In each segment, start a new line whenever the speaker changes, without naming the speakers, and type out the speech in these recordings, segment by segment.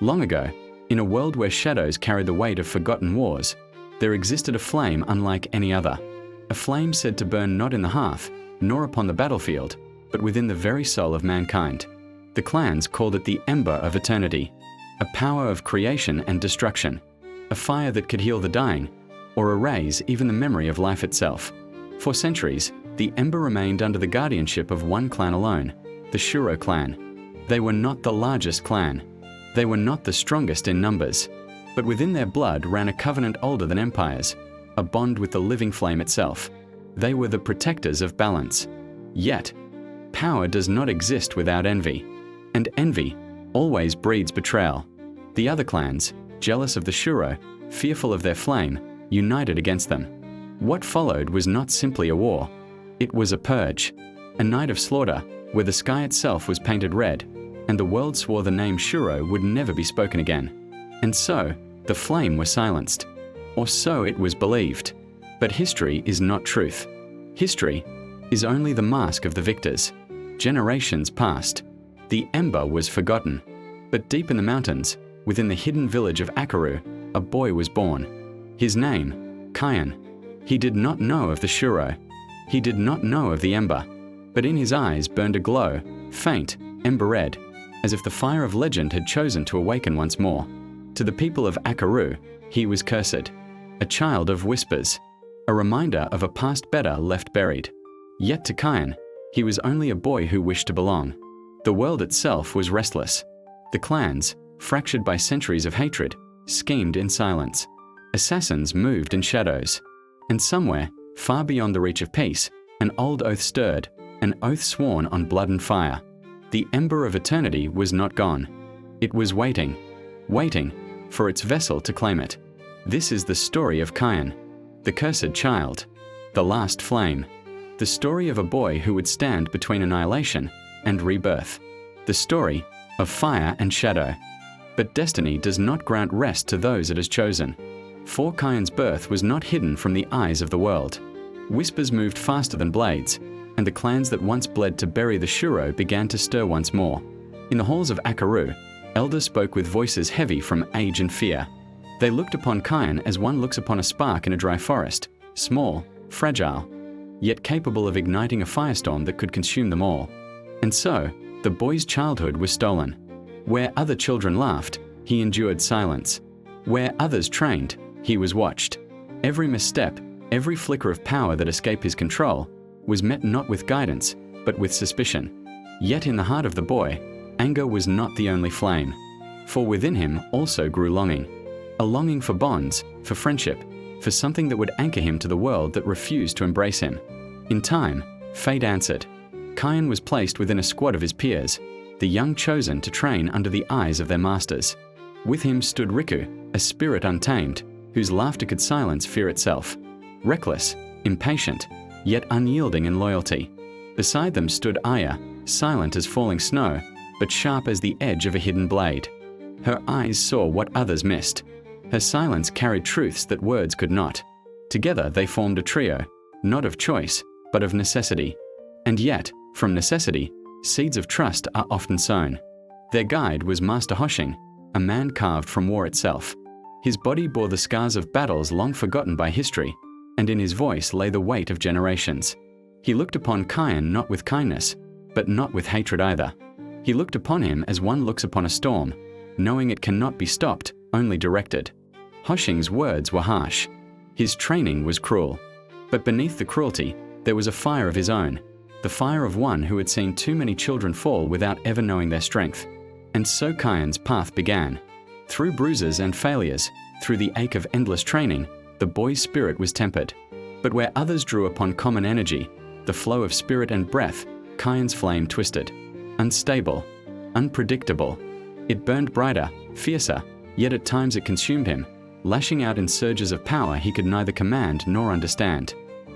Long ago, in a world where shadows carried the weight of forgotten wars, there existed a flame unlike any other. A flame said to burn not in the hearth, nor upon the battlefield, but within the very soul of mankind. The clans called it the Ember of Eternity, a power of creation and destruction, a fire that could heal the dying, or erase even the memory of life itself. For centuries, the Ember remained under the guardianship of one clan alone, the Shuro clan. They were not the largest clan. They were not the strongest in numbers, but within their blood ran a covenant older than empires, a bond with the living flame itself. They were the protectors of balance. Yet, power does not exist without envy, and envy always breeds betrayal. The other clans, jealous of the Shuro, fearful of their flame, united against them. What followed was not simply a war. It was a purge, a night of slaughter where the sky itself was painted red, and the world swore the name Shuro would never be spoken again. And so, the flame was silenced. Or so it was believed. But history is not truth. History is only the mask of the victors. Generations passed. The Ember was forgotten. But deep in the mountains, within the hidden village of Akaru, a boy was born. His name, Kaien. He did not know of the Shuro. He did not know of the Ember. But in his eyes burned a glow, faint, ember red, as if the fire of legend had chosen to awaken once more. To the people of Akaru, he was cursed, a child of whispers, a reminder of a past better left buried. Yet to Kaien, he was only a boy who wished to belong. The world itself was restless. The clans, fractured by centuries of hatred, schemed in silence. Assassins moved in shadows. And somewhere, far beyond the reach of peace, an old oath stirred, an oath sworn on blood and fire. The Ember of Eternity was not gone. It was waiting for its vessel to claim it. This is the story of Kaien, the cursed child, the last flame, the story of a boy who would stand between annihilation and rebirth, the story of fire and shadow. But destiny does not grant rest to those it has chosen. For Kaien's birth was not hidden from the eyes of the world. Whispers moved faster than blades, and the clans that once bled to bury the Shuro began to stir once more. In the halls of Akaru, elders spoke with voices heavy from age and fear. They looked upon Kaien as one looks upon a spark in a dry forest, small, fragile, yet capable of igniting a firestorm that could consume them all. And so, the boy's childhood was stolen. Where other children laughed, he endured silence. Where others trained, he was watched. Every misstep, every flicker of power that escaped his control, was met not with guidance, but with suspicion. Yet in the heart of the boy, anger was not the only flame. For within him also grew longing. A longing for bonds, for friendship, for something that would anchor him to the world that refused to embrace him. In time, fate answered. Kaien was placed within a squad of his peers, the young chosen to train under the eyes of their masters. With him stood Riku, a spirit untamed, whose laughter could silence fear itself. Reckless, impatient, yet unyielding in loyalty. Beside them stood Aya, silent as falling snow, but sharp as the edge of a hidden blade. Her eyes saw what others missed. Her silence carried truths that words could not. Together they formed a trio, not of choice, but of necessity. And yet, from necessity, seeds of trust are often sown. Their guide was Master Hoshing, a man carved from war itself. His body bore the scars of battles long forgotten by history, and in his voice lay the weight of generations. He looked upon Kaien not with kindness, but not with hatred either. He looked upon him as one looks upon a storm, knowing it cannot be stopped, only directed. Hoshing's words were harsh. His training was cruel. But beneath the cruelty, there was a fire of his own, the fire of one who had seen too many children fall without ever knowing their strength. And so Kaien's path began. Through bruises and failures, through the ache of endless training, the boy's spirit was tempered. But where others drew upon common energy, the flow of spirit and breath, Kaien's flame twisted. Unstable, unpredictable. It burned brighter, fiercer, yet at times it consumed him, lashing out in surges of power he could neither command nor understand.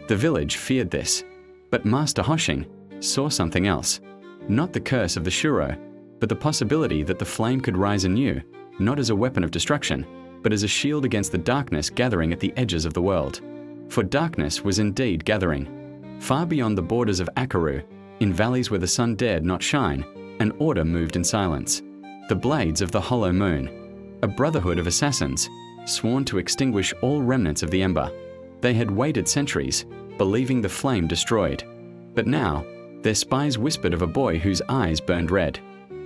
The village feared this. But Master Hoshing saw something else. Not the curse of the Shuro, but the possibility that the flame could rise anew, not as a weapon of destruction, but as a shield against the darkness gathering at the edges of the world. For darkness was indeed gathering. Far beyond the borders of Akaru, in valleys where the sun dared not shine, an order moved in silence. the blades of the Hollow Moon, a brotherhood of assassins, sworn to extinguish all remnants of the Ember. They had waited centuries, believing the flame destroyed. But now, their spies whispered of a boy whose eyes burned red.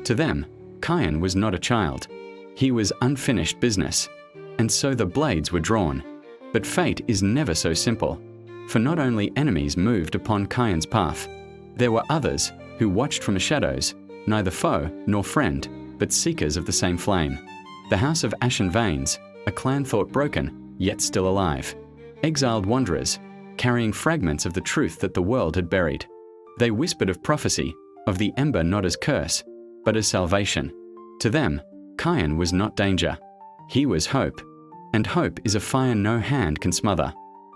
To them, Kaien was not a child. He was unfinished business. And so the blades were drawn. But fate is never so simple. For not only enemies moved upon Kaien's path, there were others who watched from the shadows, neither foe nor friend, but seekers of the same flame. The House of Ashen Veins, a clan thought broken, yet still alive. Exiled wanderers, carrying fragments of the truth that the world had buried. They whispered of prophecy, of the Ember not as curse, but as salvation. To them, Kaien was not danger. He was hope. And hope is a fire no hand can smother.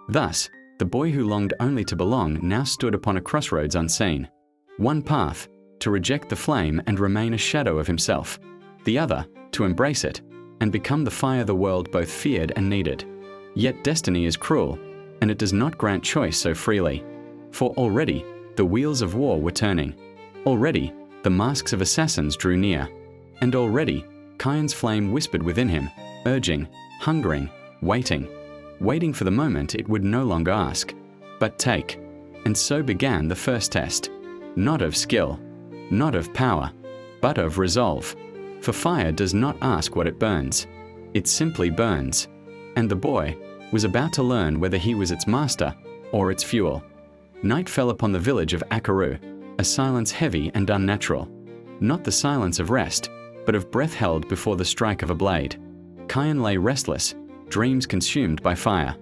Thus, the boy who longed only to belong now stood upon a crossroads unseen. One path, to reject the flame and remain a shadow of himself. The other, to embrace it, and become the fire the world both feared and needed. Yet destiny is cruel, and it does not grant choice so freely. For already, the wheels of war were turning. Already, the masks of assassins drew near. And already, Kaien's flame whispered within him, urging, hungering, waiting for the moment it would no longer ask, but take. And so began the first test. Not of skill, not of power, but of resolve. For fire does not ask what it burns. It simply burns. And the boy was about to learn whether he was its master or its fuel. Night fell upon the village of Akaru, a silence heavy and unnatural. Not the silence of rest, but of breath held before the strike of a blade. Kaien lay restless, dreams consumed by fire.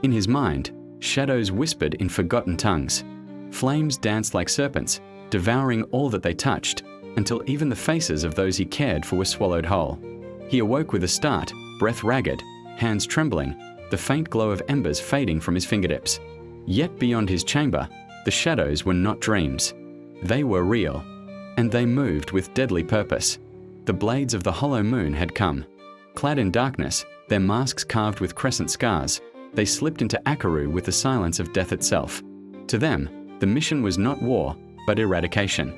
In his mind, shadows whispered in forgotten tongues. Flames danced like serpents, devouring all that they touched, until even the faces of those he cared for were swallowed whole. He awoke with a start, breath ragged, hands trembling, the faint glow of embers fading from his fingertips. Yet beyond his chamber, the shadows were not dreams. They were real, and they moved with deadly purpose. The blades of the Hollow Moon had come. Clad in darkness, their masks carved with crescent scars, they slipped into Akaru with the silence of death itself. To them, the mission was not war, but eradication.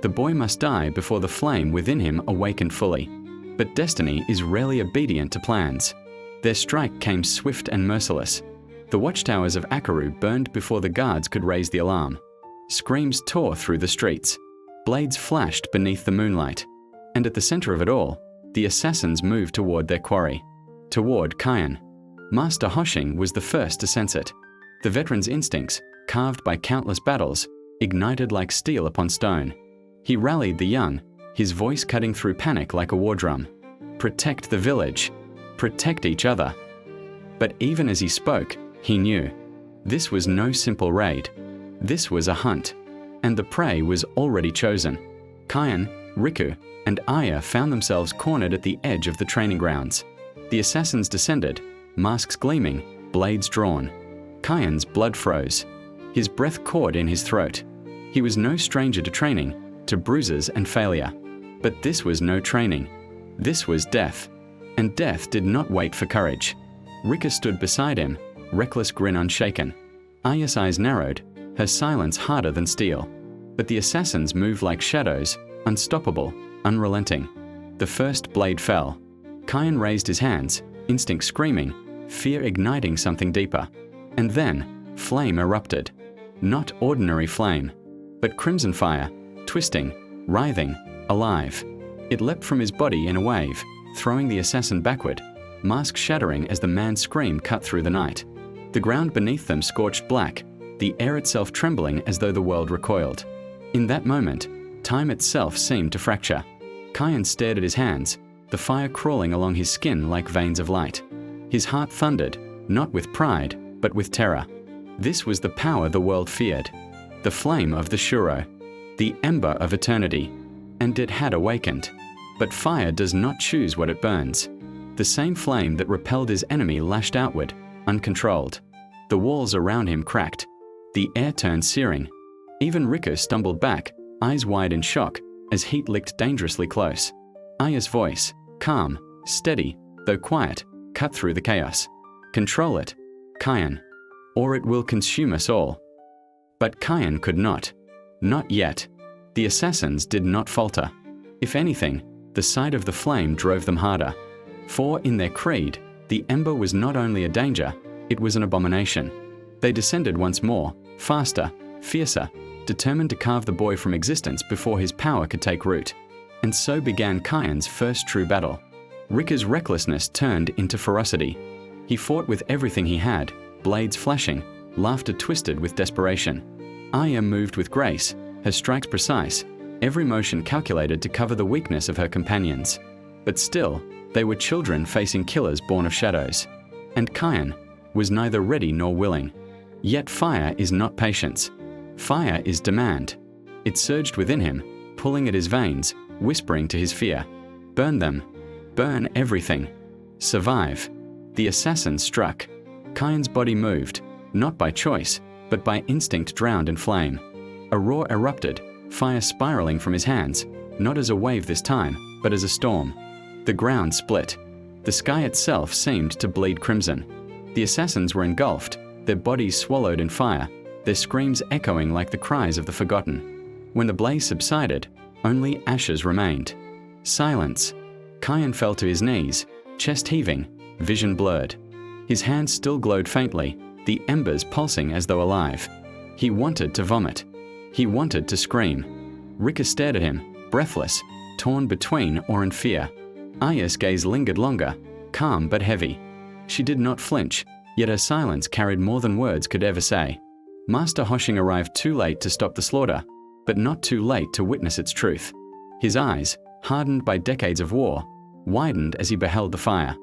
The boy must die before the flame within him awakened fully. But destiny is rarely obedient to plans. Their strike came swift and merciless. The watchtowers of Akaru burned before the guards could raise the alarm. Screams tore through the streets. Blades flashed beneath the moonlight. And at the center of it all, the assassins moved toward their quarry. Toward Kaien. Master Hoshing was the first to sense it. The veteran's instincts, carved by countless battles, ignited like steel upon stone. He rallied the young, his voice cutting through panic like a war drum. Protect the village. Protect each other. But even as he spoke, he knew. This was no simple raid. This was a hunt. And the prey was already chosen. Kaien, Riku, and Aya found themselves cornered at the edge of the training grounds. The assassins descended, masks gleaming, blades drawn. Kaien's blood froze. His breath caught in his throat. He was no stranger to training, to bruises and failure. But this was no training. This was death. And death did not wait for courage. Rika stood beside him, reckless grin unshaken. Aya's eyes narrowed, her silence harder than steel. But the assassins moved like shadows, unstoppable, unrelenting. The first blade fell. Kaien raised his hands, instinct screaming, fear igniting something deeper. And then, flame erupted. Not ordinary flame, but crimson fire, twisting, writhing, alive. It leapt from his body in a wave, throwing the assassin backward, mask shattering as the man's scream cut through the night. The ground beneath them scorched black, the air itself trembling as though the world recoiled. In that moment, time itself seemed to fracture. Kaien stared at his hands, the fire crawling along his skin like veins of light. His heart thundered, not with pride, but with terror. This was the power the world feared. The flame of the Shuro. The Ember of Eternity. And it had awakened. But fire does not choose what it burns. The same flame that repelled his enemy lashed outward, uncontrolled. The walls around him cracked. The air turned searing. Even Riku stumbled back, eyes wide in shock, as heat licked dangerously close. Aya's voice, calm, steady, though quiet, cut through the chaos. Control it, Kaien, or it will consume us all. But Kaien could not. Not yet. The assassins did not falter. If anything, The sight of the flame drove them harder. For in their creed, the ember was not only a danger, it was an abomination. They descended once more, faster, fiercer, determined to carve the boy from existence before his power could take root. And so began Kaien's first true battle. Rika's recklessness turned into ferocity. He fought with everything he had, blades flashing, laughter twisted with desperation. Aya moved with grace, her strikes precise, every motion calculated to cover the weakness of her companions. But still, they were children facing killers born of shadows. And Kaien was neither ready nor willing. Yet fire is not patience. Fire is demand. It surged within him, pulling at his veins, whispering to his fear. Burn them. Burn everything. Survive. The assassin struck. Kaien's body moved, not by choice, but by instinct drowned in flame. A roar erupted, fire spiraling from his hands, not as a wave this time, but as a storm. The ground split. The sky itself seemed to bleed crimson. The assassins were engulfed, their bodies swallowed in fire, their screams echoing like the cries of the forgotten. When the blaze subsided, only ashes remained. Silence. Kaien fell to his knees, chest heaving, vision blurred. His hands still glowed faintly, the embers pulsing as though alive. He wanted to vomit. He wanted to scream. Rika stared at him, breathless, torn between awe and fear. Aya's gaze lingered longer, calm but heavy. She did not flinch, yet her silence carried more than words could ever say. Master Hoshing arrived too late to stop the slaughter, but not too late to witness its truth. His eyes, hardened by decades of war, widened as he beheld the fire.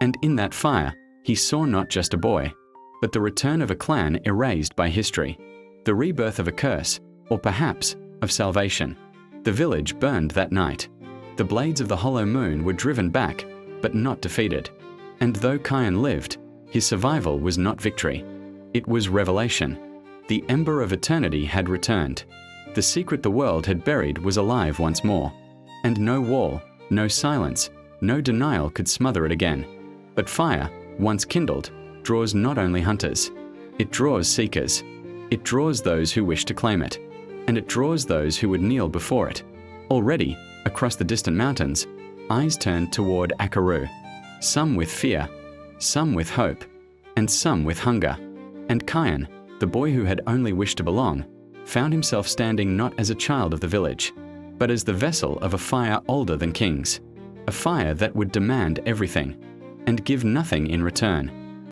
And in that fire, he saw not just a boy, but the return of a clan erased by history, the rebirth of a curse, or perhaps of salvation. The village burned that night. The blades of the hollow moon were driven back, but not defeated. And though Kaien lived, his survival was not victory. It was revelation. The Ember of Eternity had returned. The secret the world had buried was alive once more. And no wall, no silence, no denial could smother it again. But fire, once kindled, draws not only hunters. It draws seekers. It draws those who wish to claim it. And it draws those who would kneel before it. Already, across the distant mountains, eyes turned toward Akaru. Some with fear, some with hope, and some with hunger. And Kaien, the boy who had only wished to belong, found himself standing not as a child of the village, but as the vessel of a fire older than kings. A fire that would demand everything, and give nothing in return.